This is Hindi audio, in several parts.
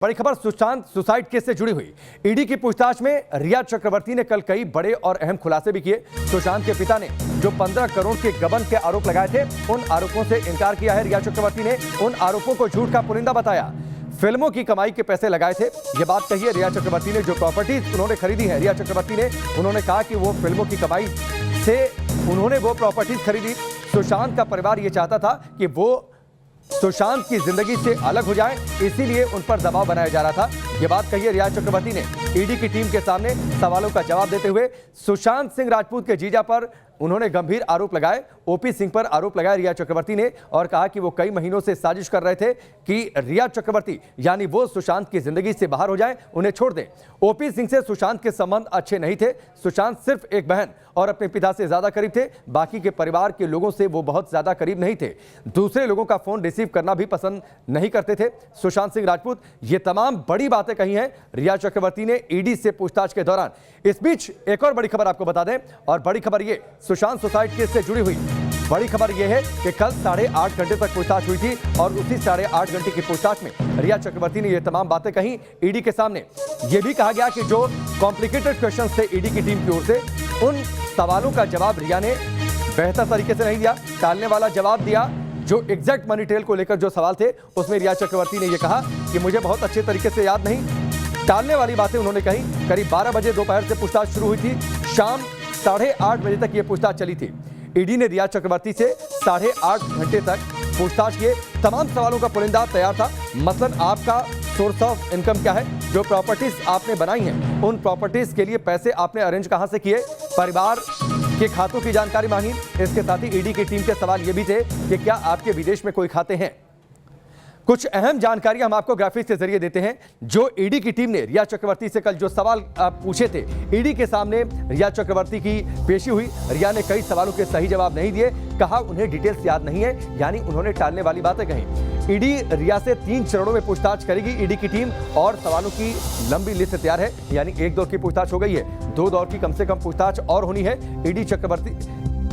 बड़ी खबर सुशांत सुसाइड केस से जुड़ी हुई। ईडी की पूछताछ में रिया चक्रवर्ती ने कल कई बड़े और अहम खुलासे भी किए। सुशांत के पिता ने जो 15 करोड़ के गबन के आरोप लगाए थे, उन आरोपों से इनकार किया है। रिया चक्रवर्ती ने उन आरोपों को झूठ का पुलिंदा बताया। फिल्मों की कमाई के पैसे लगाए थे, ये बात कही है रिया चक्रवर्ती ने। जो प्रॉपर्टीज उन्होंने खरीदी है, रिया चक्रवर्ती ने, उन्होंने कहा कि वो फिल्मों की कमाई से उन्होंने वो प्रॉपर्टीज खरीदी। सुशांत का परिवार ये चाहता था कि वो सुशांत की जिंदगी से अलग हो जाए, इसीलिए उन पर दबाव बनाया जा रहा था। ये बात कही है रिया चक्रवर्ती ने। ईडी की टीम के सामने सवालों का जवाब देते हुए सुशांत सिंह राजपूत के जीजा पर उन्होंने गंभीर आरोप लगाए। ओपी सिंह पर आरोप लगाया रिया चक्रवर्ती ने और कहा कि वो कई महीनों से साजिश कर रहे थे कि रिया चक्रवर्ती यानी वो सुशांत की जिंदगी से बाहर हो जाए, उन्हें छोड़ दें। ओपी सिंह से सुशांत के संबंध अच्छे नहीं थे। सुशांत सिर्फ एक बहन और अपने पिता से ज्यादा करीब थे, बाकी के परिवार के लोगों से वो बहुत ज्यादा करीब नहीं थे। दूसरे लोगों का फोन रिसीव करना भी पसंद नहीं करते थे सुशांत सिंह राजपूत। ये तमाम बड़ी बातें कही हैं रिया चक्रवर्ती ने ईडी से पूछताछ के दौरान। इस बीच एक और बड़ी खबर आपको बता दें, और बड़ी खबर ये सुशांत सुसाइड केस से जुड़ी हुई बड़ी खबर यह है कि कल 8.5 घंटे तक पूछताछ हुई थी और उसी 8.5 घंटे की पूछताछ में रिया चक्रवर्ती ने यह तमाम बातें कही ईडी के सामने। यह भी कहा गया कि जो कॉम्प्लिकेटेड क्वेश्चंस थे ईडी की टीम की ओर से, उन सवालों का जवाब रिया ने बेहतर तरीके से नहीं दिया, टालने वाला जवाब दिया। जो एग्जैक्ट मनी ट्रेल को लेकर जो सवाल थे, उसमें रिया चक्रवर्ती ने यह कहा कि मुझे बहुत अच्छे तरीके से याद नहीं। टालने वाली बातें उन्होंने कही। करीब 12 बजे दोपहर से पूछताछ शुरू हुई थी, शाम 8:30 बजे तक यह पूछताछ चली थी। ईडी ने रिया चक्रवर्ती से 8.5 घंटे तक पूछताछ किए। तमाम सवालों का पुलिंदा तैयार था। मतलब आपका सोर्स ऑफ इनकम क्या है, जो प्रॉपर्टीज आपने बनाई हैं, उन प्रॉपर्टीज के लिए पैसे आपने अरेंज कहां से किए, परिवार के खातों की जानकारी मांगी। इसके साथ ही ईडी की टीम के सवाल ये भी थे कि क्या आपके विदेश में कोई खाते हैं। कुछ अहम जानकारी हम आपको ग्राफिक्स के जरिए देते हैं। जो ईडी की टीम ने रिया चक्रवर्ती से कल जो सवाल पूछे थे, ईडी के सामने रिया चक्रवर्ती की पेशी हुई। रिया ने कई सवालों के सही जवाब नहीं दिए, कहा उन्हें डिटेल्स याद नहीं है, यानी उन्होंने टालने वाली बातें कही। ईडी रिया से 3 चरणों में पूछताछ करेगी ईडी की टीम, और सवालों की लंबी लिस्ट तैयार है। यानी एक दौर की पूछताछ हो गई है, 2 दौर की कम से कम पूछताछ और होनी है।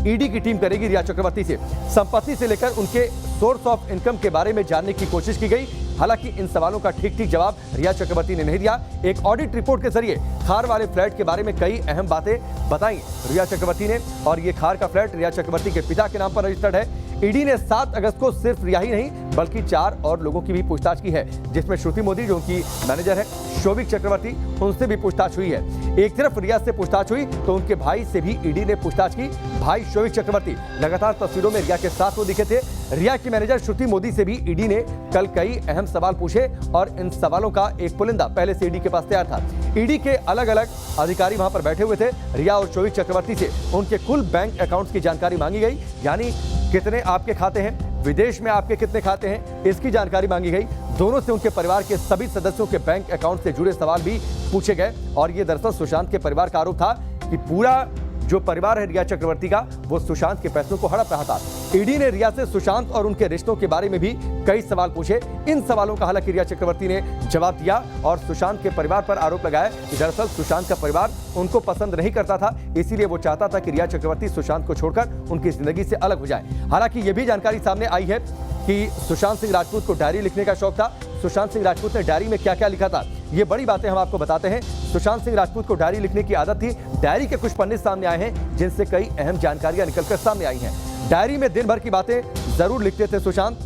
ईडी की टीम करेगी रिया चक्रवर्ती से संपत्ति से लेकर उनके सोर्स ऑफ इनकम के बारे में जानने की कोशिश की गई। हालांकि इन सवालों का ठीक जवाब रिया चक्रवर्ती ने नहीं दिया। एक ऑडिट रिपोर्ट के जरिए खार वाले फ्लैट के बारे में कई अहम बातें बताई रिया चक्रवर्ती ने, और ये खार का फ्लैट रिया चक्रवर्ती के पिता के नाम पर रजिस्टर्ड है। ईडी ने 7 अगस्त को सिर्फ रिया ही नहीं बल्कि 4 और लोगों की भी पूछताछ की है, जिसमें श्रुति मोदी जो उनकी मैनेजर है, शोभिक चक्रवर्ती, उनसे भी पूछताछ हुई है। एक तरफ रिया से पूछताछ हुई तो उनके भाई से भी ईडी ने पूछताछ की। भाई शोभिक चक्रवर्ती लगातार तस्वीरों में रिया के साथ वो दिखे थे। रिया की मैनेजर श्रुति मोदी से भी ईडी ने कल कई अहम सवाल पूछे, और इन सवालों का एक पुलिंदा पहले से ईडी के पास तैयार था। ईडी के अलग अलग अधिकारी वहां पर बैठे हुए थे। रिया और शोभिक चक्रवर्ती से उनके कुल बैंक अकाउंट्स की जानकारी मांगी गई, यानी कितने आपके खाते हैं, विदेश में आपके कितने खाते हैं, इसकी जानकारी मांगी गई। दोनों से उनके परिवार के सभी सदस्यों के बैंक अकाउंट से जुड़े सवाल भी पूछे गए। और ये दरअसल सुशांत के परिवार का आरोप था कि पूरा जो परिवार है रिया चक्रवर्ती का, वो सुशांत के पैसों को हड़प रहा था। ईडी ने रिया से सुशांत और उनके रिश्तों के बारे में भी कई सवाल पूछे। इन सवालों का हालांकि रिया चक्रवर्ती ने जवाब दिया और सुशांत के परिवार पर आरोप लगाया कि दरअसल सुशांत का परिवार उनको पसंद नहीं करता था, इसीलिए वो चाहता था कि रिया चक्रवर्ती सुशांत को छोड़कर उनकी जिंदगी से अलग हो जाए। हालांकि ये भी जानकारी सामने आई है कि सुशांत सिंह राजपूत को डायरी लिखने का शौक था। सुशांत सिंह राजपूत ने डायरी में क्या क्या लिखा था, ये बड़ी बातें हम आपको बताते हैं। सुशांत सिंह राजपूत को डायरी लिखने की आदत थी। डायरी के कुछ पन्ने सामने आए हैं जिनसे कई अहम जानकारियां निकलकर सामने आई हैं। डायरी में दिन भर की बातें जरूर लिखते थे सुशांत।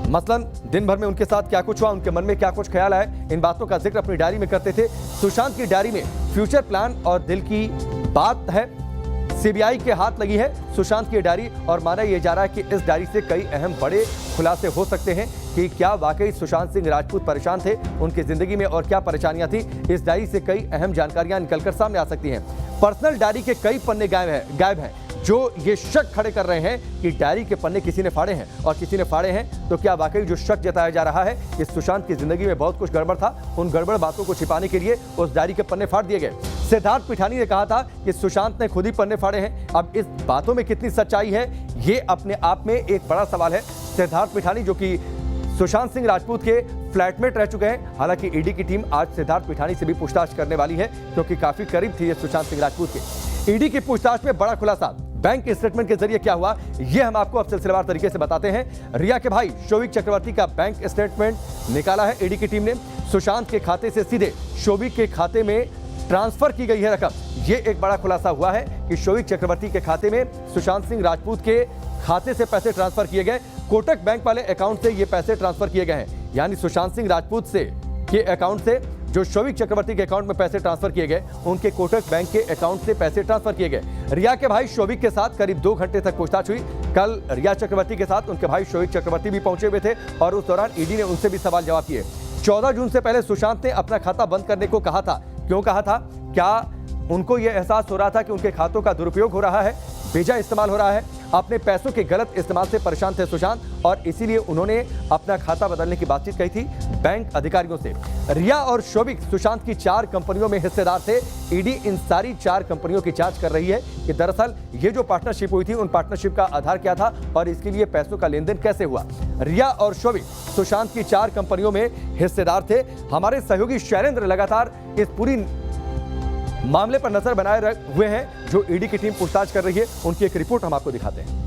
मसलन दिन भर में उनके साथ क्या कुछ हुआ, उनके मन में क्या कुछ ख्याल आए, इन बातों का जिक्र अपनी डायरी में करते थे। सुशांत की डायरी में फ्यूचर प्लान और दिल की बात है। सीबीआई के हाथ लगी है सुशांत की डायरी, और माना यह जा रहा है कि इस डायरी से कई अहम बड़े खुलासे हो सकते हैं कि क्या वाकई सुशांत सिंह राजपूत परेशान थे, उनकी जिंदगी में और क्या परेशानियां थी। इस डायरी से कई अहम जानकारियां निकलकर सामने आ सकती हैं। पर्सनल डायरी के कई पन्ने गायब हैं, जो ये शक खड़े कर रहे हैं कि डायरी के पन्ने किसी ने फाड़े हैं, और किसी ने फाड़े हैं तो क्या वाकई जो शक जताया जा रहा है कि सुशांत की जिंदगी में बहुत कुछ गड़बड़ था, उन गड़बड़ बातों को छिपाने के लिए उस डायरी के पन्ने फाड़ दिए गए। सिद्धार्थ पिठानी ने कहा था कि सुशांत ने खुद ही पन्ने फाड़े हैं। अब इस बातों में कितनी सच्चाई है, ये अपने आप में एक बड़ा सवाल है। सिद्धार्थ पिठानी जो कि सुशांत सिंह राजपूत के फ्लैटमेट रह चुके हैं। हालांकि ईडी की टीम आज सिद्धार्थ पिठानी से भी पूछताछ करने वाली है, क्योंकि काफी करीब थी ये सुशांत सिंह राजपूत के। ईडी की पूछताछ में बड़ा खुलासा, बैंक स्टेटमेंट के जरिए क्या हुआ, यह हम आपको अब सिलसिलेवार तरीके से बताते हैं। रिया के भाई शोभिक चक्रवर्ती का बैंक स्टेटमेंट निकाला है ईडी की टीम ने। सुशांत के खाते से सीधे शोभिक के खाते में ट्रांसफर की गई है रकम। यह एक बड़ा खुलासा हुआ है कि शोभिक चक्रवर्ती के खाते में सुशांत सिंह राजपूत के खाते से पैसे ट्रांसफर किए गए। कोटक बैंक वाले अकाउंट से ये पैसे ट्रांसफर किए गए हैं, यानी सुशांत सिंह राजपूत से के अकाउंट से जो शोभिक चक्रवर्ती के अकाउंट में पैसे ट्रांसफर किए गए, उनके कोटक बैंक के अकाउंट से पैसे ट्रांसफर किए गए। रिया के भाई शोभिक के साथ करीब 2 घंटे तक पूछताछ हुई। कल रिया चक्रवर्ती के साथ उनके भाई शोभिक चक्रवर्ती भी पहुंचे हुए थे और उस दौरान ईडी ने उनसे भी सवाल जवाब किए। 14 जून से पहले सुशांत ने अपना खाता बंद करने को कहा था। क्यों कहा था? क्या उनको यह एहसास हो रहा था कि उनके खातों का दुरुपयोग हो रहा है, बेजा इस्तेमाल हो रहा है? अपने पैसों के गलत इस्तेमाल से परेशान थे सुशांत और इसीलिए उन्होंने अपना खाता बदलने की बातचीत कही थी बैंक अधिकारियों से। रिया और शोभिक सुशांत की 4 कंपनियों में हिस्सेदार थे। ईडी इन सारी 4 कंपनियों की जांच कर रही है कि दरअसल ये जो पार्टनरशिप हुई थी, उन पार्टनरशिप का आधार क्या था और इसके लिए पैसों का लेन देन कैसे हुआ। रिया और शोभिक सुशांत की 4 कंपनियों में हिस्सेदार थे। हमारे सहयोगी शैलेंद्र लगातार इस पूरी मामले पर नजर बनाए हुए हैं, जो ईडी की टीम पूछताछ कर रही है। उनकी एक रिपोर्ट हम आपको दिखाते हैं।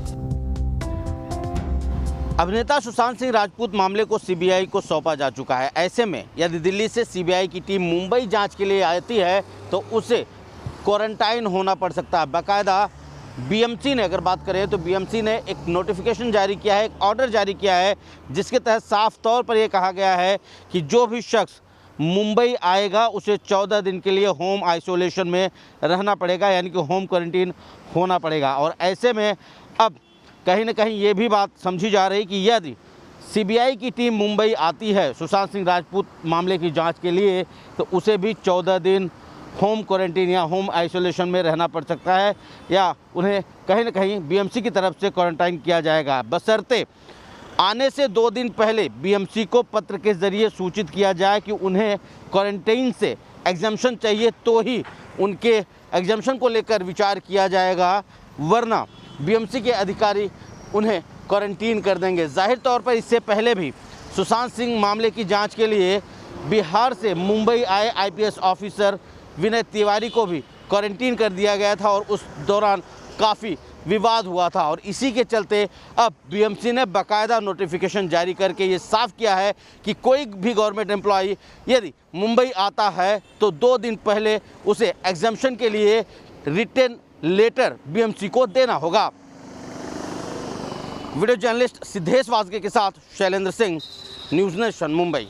अभिनेता सुशांत सिंह राजपूत मामले को सीबीआई को सौंपा जा चुका है। ऐसे में यदि दिल्ली से सीबीआई की टीम मुंबई जांच के लिए आती है तो उसे क्वारंटाइन होना पड़ सकता है। बाकायदा बीएमसी ने अगर बात करें तो बीएमसी ने एक नोटिफिकेशन जारी किया है, एक ऑर्डर जारी किया है, जिसके तहत साफ तौर पर यह कहा गया है कि जो भी शख्स मुंबई आएगा उसे 14 दिन के लिए होम आइसोलेशन में रहना पड़ेगा, यानी कि होम क्वारंटीन होना पड़ेगा। और ऐसे में अब कहीं ना कहीं ये भी बात समझी जा रही कि यदि सीबीआई की टीम मुंबई आती है सुशांत सिंह राजपूत मामले की जांच के लिए तो उसे भी 14 दिन होम क्वारंटीन या होम आइसोलेशन में रहना पड़ सकता है, या उन्हें कहीं ना कहीं बीएमसी की तरफ से क्वारंटाइन किया जाएगा। बशर्ते आने से 2 दिन पहले बीएमसी को पत्र के ज़रिए सूचित किया जाए कि उन्हें क्वारंटाइन से एग्जम्पशन चाहिए, तो ही उनके एग्जम्पशन को लेकर विचार किया जाएगा, वरना बीएमसी के अधिकारी उन्हें क्वारंटीन कर देंगे। जाहिर तौर पर इससे पहले भी सुशांत सिंह मामले की जांच के लिए बिहार से मुंबई आए आईपीएस ऑफिसर विनय तिवारी को भी क्वारंटीन कर दिया गया था और उस दौरान काफ़ी विवाद हुआ था। और इसी के चलते अब बीएमसी ने बाकायदा नोटिफिकेशन जारी करके ये साफ किया है कि कोई भी गवर्नमेंट एम्प्लॉई यदि मुंबई आता है तो 2 दिन पहले उसे एग्जम्पशन के लिए रिटन लेटर बीएमसी को देना होगा। वीडियो जर्नलिस्ट सिद्धेश वाजगे के साथ शैलेंद्र सिंह, न्यूज़ नेशन, मुंबई।